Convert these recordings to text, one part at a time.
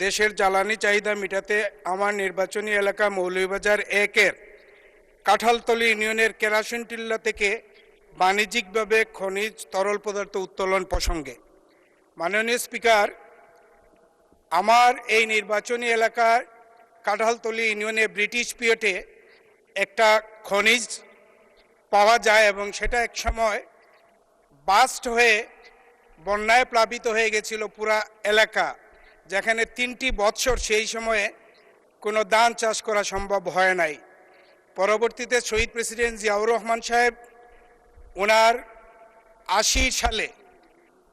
দেশের জ্বালানি চাহিদা মেটাতে আমার নির্বাচনী এলাকা মৌলভীবাজার 1-এর কাঁঠালতলী ইউনিয়নের কেরাসিন টিল্লা থেকে বাণিজ্যিকভাবে খনিজ তরল পদার্থ উত্তোলন প্রসঙ্গে মাননীয় স্পিকার, আমার এই নির্বাচনী এলাকার কাঁঠালতলী ইউনিয়নে ব্রিটিশ পিরিয়ডে একটা খনিজ পাওয়া যায় এবং সেটা একসময় বাস্ট হয়ে বন্যায় প্লাবিত হয়ে গেছিল পুরা এলাকা, যেখানে 3টি বৎসর সেই সময়ে কোনো ধান চাষ করা সম্ভব হয় নাই। পরবর্তীতে শহীদ প্রেসিডেন্ট জিয়াউর রহমান সাহেব ওনার 80 সালে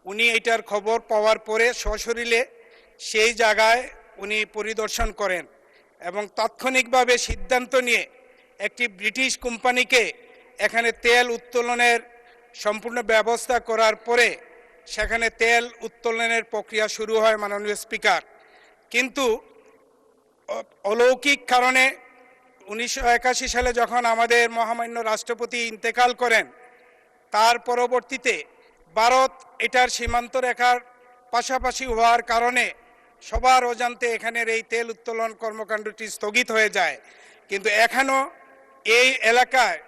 উনি এটার খবর পাওয়ার পরে সশরীরে সেই জায়গায় উনি পরিদর্শন করেন এবং তাৎক্ষণিকভাবে সিদ্ধান্ত নিয়ে একটি ব্রিটিশ কোম্পানিকে এখানে তেল উত্তোলনের সম্পূর্ণ ব্যবস্থা করার পরে সেখানে তেল উত্তোলনের প্রক্রিয়া শুরু হয় মাননীয় স্পিকার। কিন্তু অলৌকিক কারণে 1981 সালে যখন আমাদের মহামান্য রাষ্ট্রপতি ইন্তেকাল করেন, তার পরবর্তীতে ভারত এটার সীমান্ত রেখার পাশাপাশি হওয়ার কারণে সবার অজান্তে এখানের এই তেল উত্তোলন কর্মকাণ্ডটি স্থগিত হয়ে যায়। কিন্তু এখনও এই এলাকায়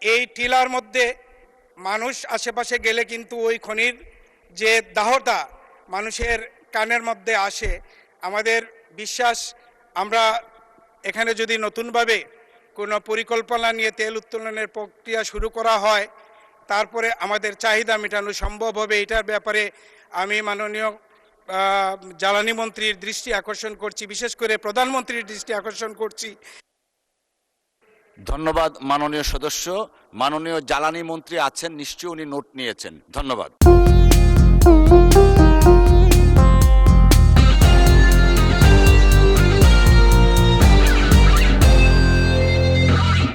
এই টিলার মধ্যে মানুষ আশেপাশে গেলে কিন্তু ওই খনির যে দাহটা মানুষের কানের মধ্যে আসে। আমাদের বিশ্বাস, আমরা এখানে যদি নতুনভাবে কোনো পরিকল্পনা নিয়ে তেল উত্তোলনের প্রক্রিয়া শুরু করা হয়, তারপরে আমাদের চাহিদা মেটানো সম্ভব হবে। এটার ব্যাপারে আমি মাননীয় জ্বালানি মন্ত্রীর দৃষ্টি আকর্ষণ করছি, বিশেষ করে প্রধানমন্ত্রীর দৃষ্টি আকর্ষণ করছি। ধন্যবাদ মাননীয় সদস্য। মাননীয় জ্বালানি মন্ত্রী আছেন, নিশ্চয়ই উনি নোট নিয়েছেন। ধন্যবাদ।